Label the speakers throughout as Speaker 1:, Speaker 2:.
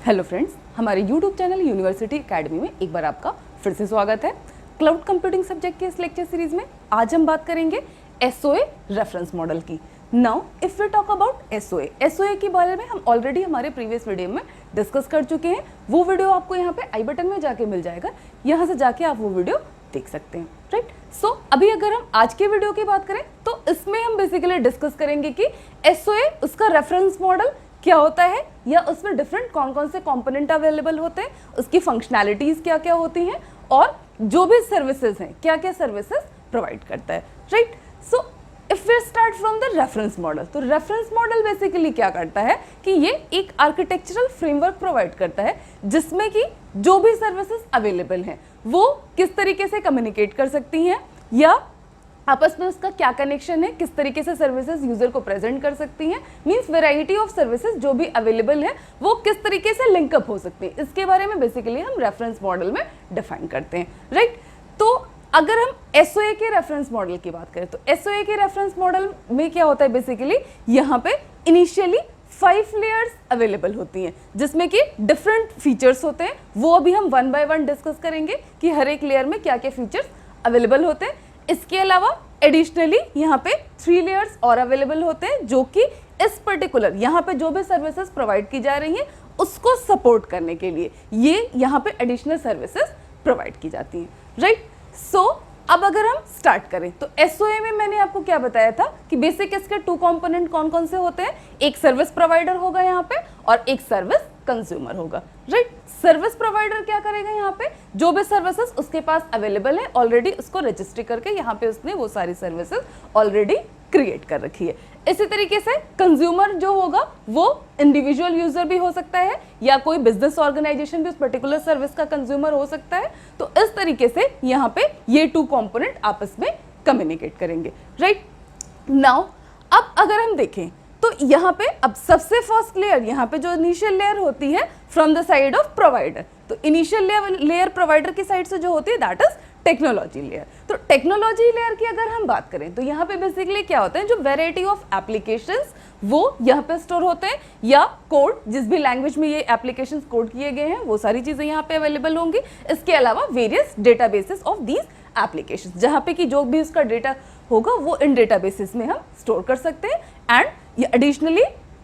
Speaker 1: Hello friends, हमारे YouTube channel university academy में एक बार आपका फिर से स्वागत है। क्लाउड कंप्यूटिंग सब्जेक्ट के इस लेक्चर सीरीज में आज हम बात करेंगे एसओए रेफरेंस मॉडल की। Now if we talk about SOA के बारे में हम ऑलरेडी हमारे प्रीवियस वीडियो में डिस्कस कर चुके हैं। वो वीडियो आपको यहाँ पे आई बटन में जाके मिल जाएगा, यहाँ से जाके आप वो वीडियो देख सकते हैं, राइट। सो अभी अगर हम आज के वीडियो की बात करें तो इसमें हम बेसिकली डिस्कस करेंगे कि एसओए उसका रेफरेंस मॉडल क्या होता है, या उसमें डिफरेंट कौन कौन से कंपोनेंट अवेलेबल होते हैं, उसकी फंक्शनैलिटीज क्या क्या होती हैं, और जो भी सर्विसेज हैं क्या क्या सर्विसेज प्रोवाइड करता है, right. So if we start from the reference model, तो रेफरेंस मॉडल बेसिकली क्या करता है कि ये एक आर्किटेक्चरल फ्रेमवर्क प्रोवाइड करता है जिसमें कि जो भी सर्विसेज अवेलेबल हैं वो किस तरीके से कम्युनिकेट कर सकती हैं, या आपस में उसका क्या कनेक्शन है, किस तरीके से सर्विसेज यूजर को प्रेजेंट कर सकती हैं, मींस वैरायटी ऑफ सर्विसेज जो भी अवेलेबल है वो किस तरीके से लिंकअप हो सकती है, इसके बारे में बेसिकली हम रेफरेंस मॉडल में डिफाइन करते हैं, राइट। तो अगर हम एसओए के रेफरेंस मॉडल की बात करें तो एसओए के रेफरेंस मॉडल में क्या होता है, बेसिकली यहाँ पे इनिशियली 5 लेयर्स अवेलेबल होती हैं जिसमें कि डिफरेंट फीचर्स होते हैं। वो अभी हम वन बाय वन डिस्कस करेंगे कि हर एक लेयर में क्या क्या फीचर्स अवेलेबल होते हैं। इसके अलावा एडिशनली यहाँ पे 3 लेयर्स और अवेलेबल होते हैं जो कि इस पर्टिकुलर यहाँ पे जो भी सर्विसेज प्रोवाइड की जा रही हैं उसको सपोर्ट करने के लिए ये यहाँ पे एडिशनल सर्विसेज प्रोवाइड की जाती हैं, राइट। सो अब अगर हम स्टार्ट करें तो एसओए में मैंने आपको क्या बताया था कि बेसिक इसके 2 कंपोनेंट कौन कौन से होते हैं, एक सर्विस प्रोवाइडर होगा यहाँ पे और एक सर्विस कंज्यूमर होगा, राइट। सर्विस प्रोवाइडर क्या करेगा, यहाँ पे जो भी सर्विसेज उसके पास अवेलेबल है ऑलरेडी उसको रजिस्टर करके यहाँ पे उसने वो सारी सर्विसेज ऑलरेडी क्रिएट कर रखी है। इसी तरीके से कंज्यूमर जो होगा वो इंडिविजुअल यूजर भी हो सकता है या कोई बिजनेस ऑर्गेनाइजेशन भी उस पर्टिकुलर सर्विस का कंज्यूमर हो सकता है। तो इस तरीके से यहाँ पे ये 2 कंपोनेंट आपस में कम्युनिकेट करेंगे, राइट। नाउ अब अगर हम देखें तो यहाँ पे अब सबसे फर्स्ट लेयर यहाँ पे जो इनिशियल लेयर होती है from the side of provider, तो इनिशियल लेयर प्रोवाइडर की साइड से जो होती है दैट इज टेक्नोलॉजी लेयर। तो टेक्नोलॉजी लेयर की अगर हम बात करें तो यहाँ पे बेसिकली क्या होता है, जो वेराइटी ऑफ एप्लीकेशंस वो यहाँ पे स्टोर होते हैं, या कोड जिस भी लैंग्वेज में ये एप्लीकेशंस कोड किए गए हैं वो सारी चीजें यहाँ पे अवेलेबल होंगी। इसके अलावा various databases of these applications जहाँ पे कि जो भी उसका डेटा होगा वो इन डेटाबेसेस में हम स्टोर कर सकते हैं। एंड ये एडिशनली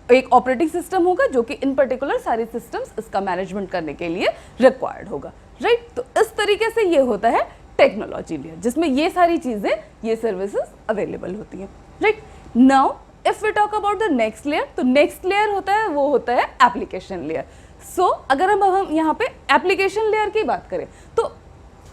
Speaker 1: एक ऑपरेटिंग सिस्टम होगा जो कि इन पर्टिकुलर सारे सिस्टम्स इसका मैनेजमेंट करने के लिए रिक्वायर्ड होगा, राइट। तो इस तरीके से ये होता है टेक्नोलॉजी लेयर जिसमें ये सारी चीजें ये सर्विसेज अवेलेबल होती हैं, right. Now if we talk about the next layer, तो नेक्स्ट लेयर होता है वो होता है एप्लीकेशन लेयर। सो अगर हम यहाँ पे एप्लीकेशन लेयर की बात करें तो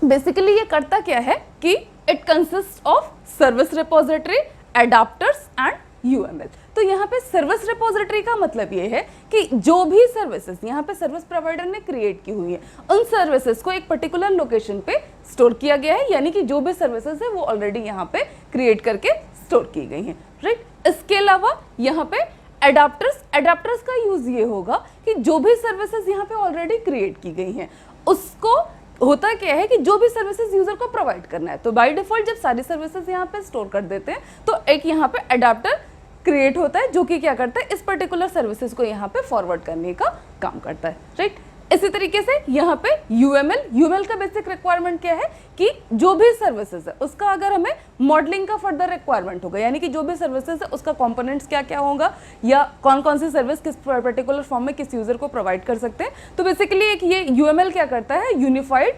Speaker 1: बेसिकली ये करता क्या है कि it consist of service repository, adapters and UML. तो यहाँ पे सर्विस रिपोजिटरी का मतलब ये है कि जो भी सर्विसेज यहाँ पे सर्विस प्रोवाइडर ने क्रिएट की हुई है उन सर्विसेज को एक पर्टिकुलर लोकेशन पे स्टोर किया गया है, यानी कि जो भी सर्विसेज है वो ऑलरेडी यहाँ पे क्रिएट करके स्टोर की गई हैं, राइट। इसके अलावा यहाँ पे एडाप्टर्स का यूज ये होगा कि जो भी सर्विसेज यहाँ पे ऑलरेडी क्रिएट की गई हैं उसको होता क्या है कि जो भी सर्विसेज यूजर को प्रोवाइड करना है तो बाय डिफॉल्ट जब सारी सर्विसेज यहाँ पे स्टोर कर देते हैं तो एक यहाँ पे एडाप्टर क्रिएट होता है जो कि क्या करता है इस पर्टिकुलर सर्विसेज को यहाँ पे फॉरवर्ड करने का काम करता है, राइट। इसी तरीके से यहाँ पे यूएमएल का बेसिक रिक्वायरमेंट क्या है कि जो भी सर्विसेज है उसका अगर हमें मॉडलिंग का फर्दर रिक्वायरमेंट होगा, यानी कि जो भी सर्विसेज है उसका कंपोनेंट्स क्या क्या होगा या कौन कौन सी सर्विस किस पर्टिकुलर फॉर्म में किस यूजर को प्रोवाइड कर सकते हैं। तो बेसिकली एक ये यूएमएल क्या करता है, यूनिफाइड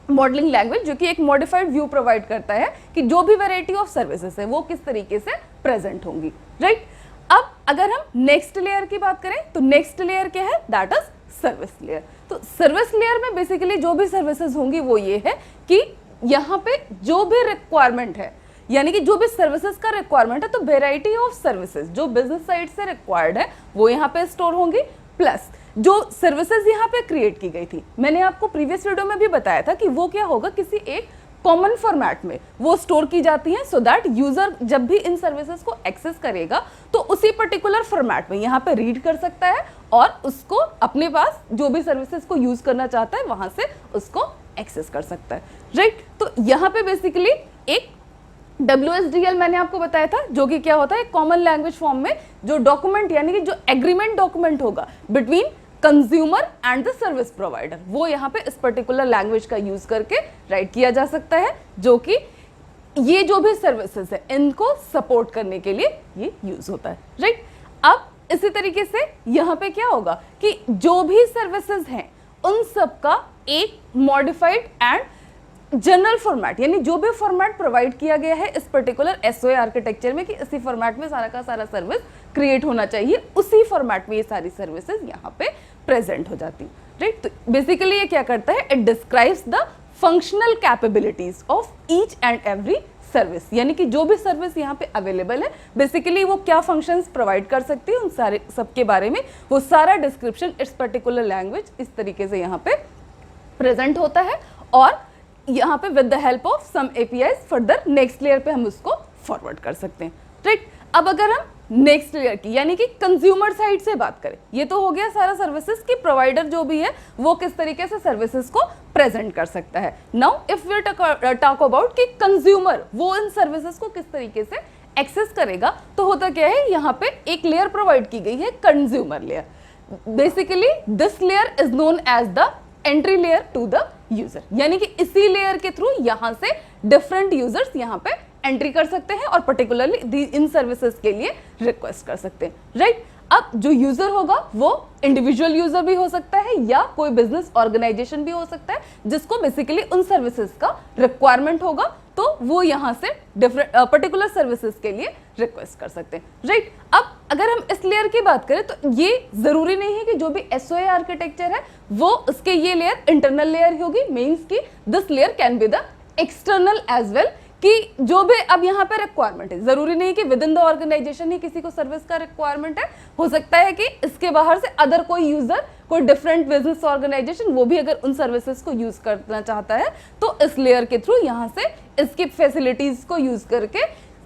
Speaker 1: मॉडलिंग लैंग्वेज, जो कि एक मॉडिफाइड व्यू प्रोवाइड करता है कि जो भी वैरायटी ऑफ सर्विसेज है वो किस तरीके से प्रेजेंट होंगी, राइट। अब अगर हम नेक्स्ट लेयर की बात करें तो नेक्स्ट लेयर क्या है, दैट इज सर्विस लेयर। तो सर्विस लेयर में बेसिकली जो भी सर्विसेज होंगी वो ये है कि यहाँ पे जो भी रिक्वायरमेंट है, यानी कि जो भी सर्विसेज का रिक्वायरमेंट है तो वेराइटी ऑफ सर्विसेज जो बिजनेस साइड से रिक्वायर्ड है वो यहाँ पे स्टोर होंगी, प्लस जो सर्विसेज यहाँ पे क्रिएट की गई थी मैंने आपको प्रीवियस वीडियो में भी बताया था कि वो क्या होगा, किसी एक कॉमन फॉर्मेट में वो स्टोर की जाती हैं सो दैट यूजर जब भी इन सर्विसेज को एक्सेस करेगा तो उसी पर्टिकुलर फॉर्मेट में यहाँ पे रीड कर सकता है और उसको अपने पास जो भी सर्विसेज को यूज करना चाहता है वहां से उसको एक्सेस कर सकता है, राइट। तो यहाँ पे बेसिकली एक WSDL मैंने आपको बताया था जो कि क्या होता है कॉमन लैंग्वेज फॉर्म में जो डॉक्यूमेंट यानी कि जो एग्रीमेंट डॉक्यूमेंट होगा between consumer and the service provider, वो यहाँ पे इस पर्टिकुलर लैंग्वेज का यूज करके राइट किया जा सकता है, जो कि ये जो भी सर्विसेज है इनको सपोर्ट करने के लिए ये यूज होता है, राइट। अब इसी तरीके से यहाँ पे क्या होगा कि जो भी सर्विसेज हैं उन सब का एक मॉडिफाइड एंड जनरल फॉर्मेट, यानी जो भी फॉर्मेट प्रोवाइड किया गया है इस पर्टिकुलर एसओए आर्किटेक्चर में कि इसी फॉर्मेट में सारा का सारा सर्विस क्रिएट होना चाहिए, उसी फॉर्मेट में ये सारी सर्विसेज यहाँ पे प्रेजेंट हो जाती है, राइट। तो बेसिकली ये क्या करता है, it describes the functional capabilities of each and every service, यानी कि जो भी सर्विस यहाँ पे अवेलेबल है बेसिकली वो क्या फंक्शंस प्रोवाइड कर सकती है उन सारे सबके बारे में वो सारा डिस्क्रिप्शन इट्स पर्टिकुलर लैंग्वेज इस तरीके से यहाँ पे प्रेजेंट होता है, और यहाँ पे with the help of some APIs further next layer पे हम उसको फॉरवर्ड कर सकते हैं, राइट। अब अगर हम नेक्स्ट लेयर की यानी कि कंज्यूमर साइड से बात करें, ये तो हो गया सारा सर्विसेज की प्रोवाइडर जो भी है वो किस तरीके से सर्विसेज को प्रेजेंट कर सकता है। Now if we talk about कि कंज्यूमर वो इन सर्विसेज को किस तरीके से एक्सेस करेगा, तो होता क्या है, यहाँ पे एक लेयर प्रोवाइड की गई है consumer layer. Basically this layer is known as the entry layer to the user, यानी कि इसी लेयर के थ्रू यहाँ से डिफरेंट यूजर्स यहाँ पे एंट्री कर सकते हैं और पर्टिकुलरली इन सर्विसेज के लिए रिक्वेस्ट कर सकते हैं, राइट। अब जो यूजर होगा वो इंडिविजुअल यूजर भी हो सकता है या कोई बिजनेस ऑर्गेनाइजेशन भी हो सकता है जिसको बेसिकली उन सर्विसेज का रिक्वायरमेंट होगा, तो वो यहाँ से डिफरेंट पर्टिकुलर सर्विसेज के लिए रिक्वेस्ट कर सकते हैं, राइट। अब अगर हम इस लेयर की बात करें तो ये जरूरी नहीं है कि जो भी एसओए आर्किटेक्चर है वो उसके ये लेयर इंटरनल लेयर होगी, मीन्स की this layer can be the external as well, कि जो भी अब यहाँ पे रिक्वायरमेंट है जरूरी नहीं कि विद इन द ऑर्गेनाइजेशन ही किसी को सर्विस का रिक्वायरमेंट है, हो सकता है कि इसके बाहर से अदर कोई यूजर कोई डिफरेंट बिजनेस ऑर्गेनाइजेशन वो भी अगर उन सर्विसेज को यूज करना चाहता है तो इस लेयर के थ्रू यहाँ से इसकी फैसिलिटीज को यूज करके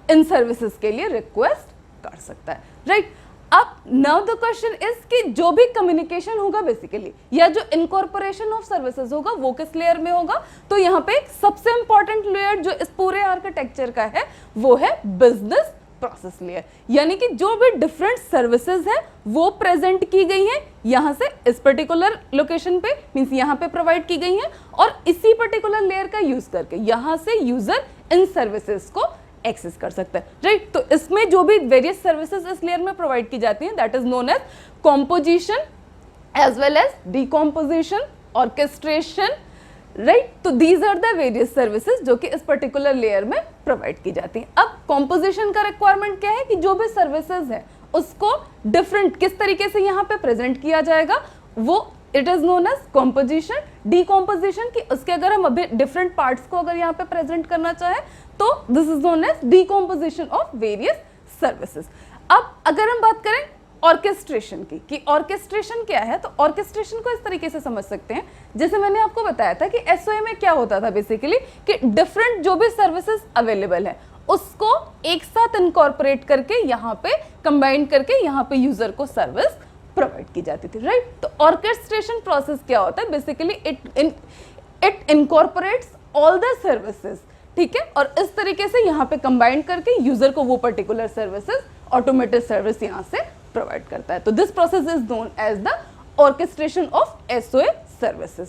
Speaker 1: इन सर्विसेज के लिए रिक्वेस्ट कर सकता है, राइट। अब नाउ द क्वेश्चन इज कि जो भी कम्युनिकेशन होगा बेसिकली या जो इनकॉर्पोरेशन ऑफ सर्विसेज होगा वो किस लेयर में होगा, तो यहाँ पे सबसे इंपॉर्टेंट लेयर जो इस पूरे आर्किटेक्चर का है वो है बिजनेस प्रोसेस लेयर, यानी कि जो भी डिफरेंट सर्विसेज है वो प्रेजेंट की गई है यहाँ से इस पर्टिकुलर लोकेशन पे, मींस यहाँ पे प्रोवाइड की गई है और इसी पर्टिकुलर लेयर का यूज करके यहाँ से यूजर इन सर्विसेज को एक्सेस कर सकता है, राइट। तो इसमें जो भी वेरियस सर्विसेज इस लेयर में प्रोवाइड की जाती हैं that is known as composition as well as decomposition, orchestration, right. तो these are the various services जो कि इस पर्टिकुलर लेयर में प्रोवाइड की जाती हैं। अब कॉम्पोजिशन का रिक्वायरमेंट क्या है कि जो भी सर्विसेज है उसको डिफरेंट किस तरीके से यहाँ पे प्रेजेंट किया जाएगा, वो it is known as composition. Decomposition की उसके अगर हम अभी डिफरेंट पार्ट्स को अगर यहाँ पे प्रेजेंट करना चाहें तो this is known as decomposition of various services. अब अगर हम बात करें ऑर्केस्ट्रेशन की कि ऑर्केस्ट्रेशन क्या है, तो ऑर्केस्ट्रेशन को इस तरीके से समझ सकते हैं जैसे मैंने आपको बताया था कि एसओए में क्या होता था बेसिकली कि डिफरेंट जो भी सर्विसेज अवेलेबल है उसको एक साथ इनकॉर्पोरेट करके यहाँ पे कंबाइन करके यहाँ पे यूजर को सर्विस प्रोवाइड की जाती थी, राइट। तो ऑर्केस्ट्रेशन प्रोसेस क्या होता है basically it incorporates all the services, ठीक है, और इस तरीके से यहाँ पे कंबाइन करके यूजर को वो पर्टिकुलर सर्विसेज ऑटोमेटेड सर्विस यहाँ से प्रोवाइड करता है। तो this process is known as the orchestration of SOA services,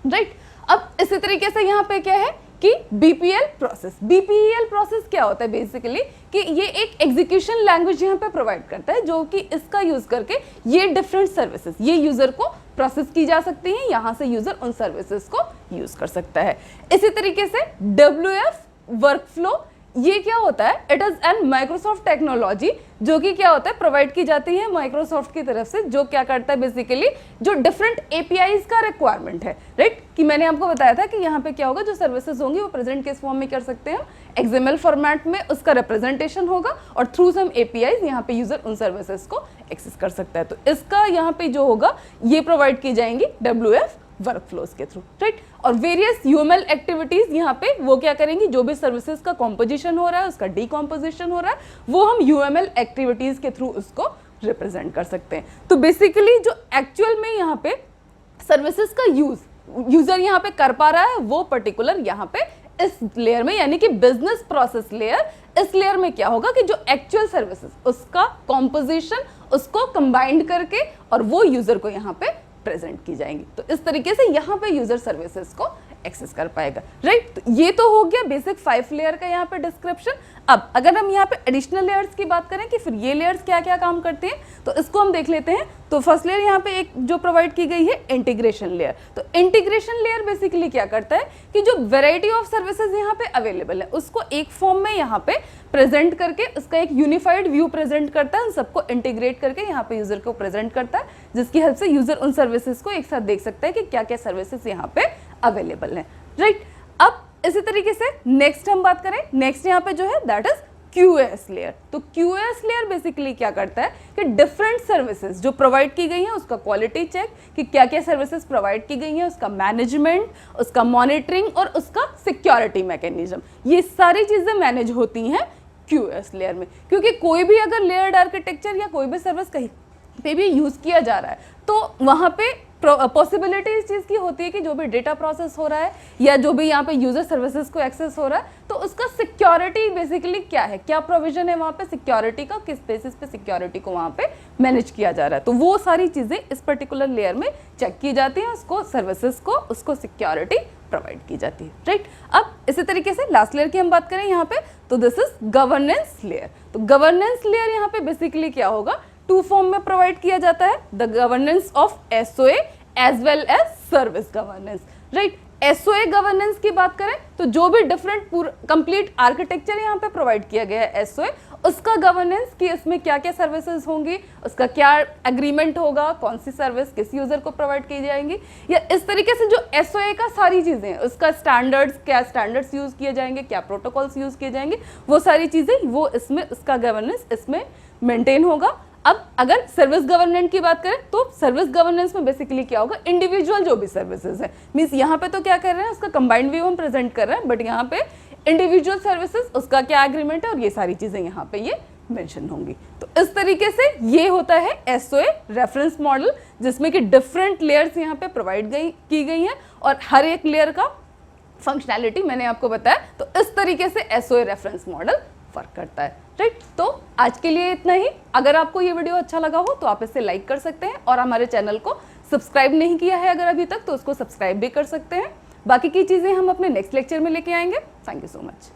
Speaker 1: right. अब इसी तरीके से यहाँ पे क्या है कि बीपीएल प्रोसेस, बीपीएल प्रोसेस क्या होता है बेसिकली कि ये एक एग्जीक्यूशन लैंग्वेज यहाँ पे प्रोवाइड करता है जो कि इसका यूज करके ये डिफरेंट सर्विसेज ये यूजर को प्रोसेस की जा सकती हैं, यहाँ से यूजर उन सर्विसेज को यूज कर सकता है। इसी तरीके से WF वर्कफ्लो ये क्या होता है, it is an Microsoft technology जो कि क्या होता है प्रोवाइड की जाती है माइक्रोसॉफ्ट की तरफ से, जो क्या करता है बेसिकली जो डिफरेंट एपीआईज का रिक्वायरमेंट है, राइट। कि मैंने आपको बताया था कि यहाँ पे क्या होगा जो सर्विसेज होंगी वो प्रेजेंट किस फॉर्म में कर सकते हैं, XML फॉर्मेट में उसका रिप्रेजेंटेशन होगा और थ्रू सम एपीआईज यहाँ पे यूजर उन सर्विसेज को एक्सेस कर सकता है। तो इसका यहाँ पे जो होगा ये प्रोवाइड की जाएंगी WF वर्कफ्लोज के थ्रू, राइट। और वेरियस UML एक्टिविटीज यहाँ पे वो क्या करेंगी, जो भी सर्विसेज का कॉम्पोजिशन हो रहा है उसका डीकॉम्पोजिशन हो रहा है वो हम UML एक्टिविटीज के थ्रू उसको रिप्रेजेंट कर सकते हैं। तो बेसिकली जो एक्चुअल में यहाँ पे सर्विसेज का यूजर यहाँ पे कर पा रहा है वो पर्टिकुलर यहाँ पे इस लेयर में यानी कि बिजनेस प्रोसेस लेयर, इस लेयर में क्या होगा कि जो एक्चुअल सर्विसेज उसका कॉम्पोजिशन उसको कंबाइंड करके और वो यूजर को यहाँ पे प्रेजेंट की जाएंगी। तो इस तरीके से यहाँ पे यूजर सर्विसेज को एक्सेस कर पाएगा, राइट। तो ये तो हो गया बेसिक 5 लेयर का यहाँ पे डिस्क्रिप्शन। अब अगर हम यहाँ पे एडिशनल लेयर्स की बात करें कि फिर ये लेयर्स क्या क्या काम करते हैं, तो इसको हम देख लेते हैं। तो फर्स्ट लेयर यहाँ पे एक जो प्रोवाइड की गई है इंटीग्रेशन लेयर। तो इंटीग्रेशन लेयर बेसिकली क्या करता है कि जो वेराइटी ऑफ सर्विसेज यहाँ पे अवेलेबल है उसको एक फॉर्म में यहाँ पे प्रेजेंट करके उसका एक यूनिफाइड व्यू प्रेजेंट करता है, उन सबको इंटीग्रेट करके यहाँ पे यूजर को प्रेजेंट करता है, जिसकी हेल्प से यूजर उन सर्विसेज को एक साथ देख सकता है कि क्या क्या सर्विसेज यहाँ पे अवेलेबल है, राइट। अब इसी तरीके से नेक्स्ट हम बात करें, नेक्स्ट यहाँ पे जो है दैट इज QoS लेयर। तो QoS लेयर बेसिकली क्या करता है कि डिफरेंट सर्विसेज जो प्रोवाइड की गई हैं उसका क्वालिटी चेक कि क्या क्या सर्विसेज प्रोवाइड की गई हैं, उसका मैनेजमेंट, उसका मॉनिटरिंग और उसका सिक्योरिटी मैकेनिज्म, ये सारी चीजें मैनेज होती हैं QoS लेयर में। क्योंकि कोई भी अगर लेयर्ड आर्किटेक्चर या कोई भी सर्विस कहीं पे भी यूज किया जा रहा है तो वहां पे पॉसिबिलिटी इस चीज़ की होती है कि जो भी डेटा प्रोसेस हो रहा है या जो भी यहाँ पे यूजर सर्विसेज को एक्सेस हो रहा है तो उसका सिक्योरिटी बेसिकली क्या है, क्या प्रोविजन है वहाँ पे सिक्योरिटी का, किस बेसिस पे सिक्योरिटी को वहाँ पे मैनेज किया जा रहा है। तो वो सारी चीज़ें इस पर्टिकुलर लेयर में चेक की जाती हैं, उसको सर्विसेज को उसको सिक्योरिटी प्रोवाइड की जाती है, राइट। अब इसी तरीके से लास्ट लेयर की हम बात करें यहाँ पे, तो दिस इज गवर्नेंस लेयर। तो गवर्नेंस लेयर यहाँ पे बेसिकली क्या होगा, 2 फॉर्म में प्रोवाइड किया जाता है, the governance of SOA as well as service governance, right. SOA governance की बात करें तो जो भी डिफरेंट कंप्लीट आर्किटेक्चर यहाँ पे प्रोवाइड किया गया है SOA, उसका गवर्नेंस कि इसमें क्या क्या सर्विसेज होंगी, उसका क्या एग्रीमेंट होगा, कौन सी सर्विस किस यूजर को प्रोवाइड की जाएंगी, या इस तरीके से जो SOA का सारी चीजें उसका स्टैंडर्ड्स, क्या स्टैंडर्ड्स यूज किए जाएंगे, क्या प्रोटोकॉल्स यूज किए जाएंगे, वो सारी चीजें वो इसमें उसका गवर्नेंस इसमें मेंटेन होगा। अब अगर सर्विस गवर्नेंस की बात करें तो सर्विस गवर्नेंस में बेसिकली क्या होगा, इंडिविजुअल जो भी सर्विसेज है, मींस यहाँ पे तो क्या कर रहे हैं उसका कंबाइंड व्यू हम प्रेजेंट कर रहे हैं, बट यहाँ पे इंडिविजुअल सर्विसेज उसका क्या एग्रीमेंट है और ये सारी चीजें यहाँ पे ये मेंशन होंगी। तो इस तरीके से ये होता है SOA रेफरेंस मॉडल, जिसमें कि डिफरेंट लेयर्स यहाँ पे प्रोवाइड की गई हैं और हर एक लेयर का फंक्शनैलिटी मैंने आपको बताया। तो इस तरीके से SOA रेफरेंस मॉडल फर्क करता है, राइट। तो आज के लिए इतना ही। अगर आपको ये वीडियो अच्छा लगा हो तो आप इसे लाइक कर सकते हैं और हमारे चैनल को सब्सक्राइब नहीं किया है अगर अभी तक तो उसको सब्सक्राइब भी कर सकते हैं। बाकी की चीज़ें हम अपने नेक्स्ट लेक्चर में लेके आएंगे। Thank you so much.